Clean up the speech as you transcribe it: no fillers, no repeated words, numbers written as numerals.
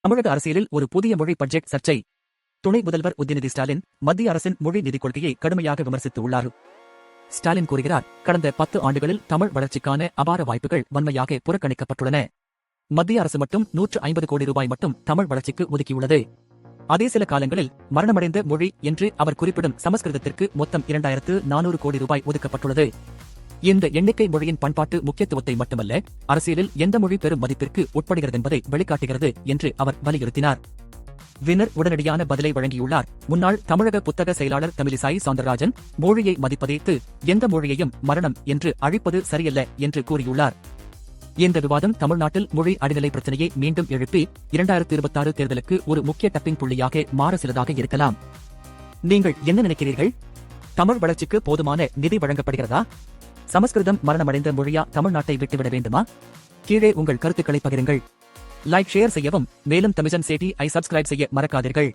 தமிழக அரசியலில் ஒரு புதிய மொழி பட்ஜெட் சர்ச்சை. துணை முதல்வர் உதயநிதி ஸ்டாலின் மத்திய அரசின் மொழி நிதிக் கொள்கையை கடுமையாக விமர்சித்து உள்ளார். ஸ்டாலின் கூறுகிறார், கடந்த 10 ஆண்டுகளில் தமிழ் வளர்ச்சிக்கான அபார வாய்ப்புகள் வன்மையாக புறக்கணிக்கப்பட்டுள்ளன. மத்திய அரசு மட்டும் 150 கோடி ரூபாய் மட்டும் தமிழ் வளர்ச்சிக்கு ஒதுக்கியுள்ளது. அதே சில காலங்களில் மரணமடைந்த மொழி என்று அவர் குறிப்பிடும் சமஸ்கிருதத்திற்கு மொத்தம் 2400 கோடி ரூபாய் ஒதுக்கப்பட்டுள்ளது. இந்த எண்ணிக்கை மொழியின் பண்பாட்டு முக்கியத்துவத்தை மட்டுமல்ல, அரசியலில் எந்த மொழி பெரும் மதிப்பிற்கு உட்படுகிறது என்பதை வெளிக்காட்டுகிறது என்று அவர் வலியுறுத்தினார். வினர் உடனடியான பதிலை வழங்கியுள்ளார். முன்னாள் தமிழக புத்தக செயலாளர் தமிழிசாய் சவுந்தரராஜன் மொழியை மதிப்பதைத்து எந்த மொழியையும் மரணம் என்று அழிப்பது சரியல்ல என்று கூறியுள்ளார். இந்த விவாதம் தமிழ்நாட்டில் மொழி அடிநிலை பிரச்சனையை மீண்டும் எழுப்பி 2026 தேர்தலுக்கு ஒரு முக்கிய டப்பிங் புள்ளியாக மாற சிலதாக இருக்கலாம். நீங்கள் என்ன நினைக்கிறீர்கள்? தமிழ் வளர்ச்சிக்கு போதுமான நிதி வழங்கப்படுகிறதா? சமஸ்கிருதம் மரணமடைந்த மொழியா தமிழ்நாட்டை விட்டுவிட வேண்டுமா? கீழே உங்கள் கருத்துக்களை பகிருங்கள். லைக் ஷேர் செய்யவும், மேலும் தமிழன் செய்தி ஐ சப்ஸ்கிரைப் செய்ய மறக்காதீர்கள்.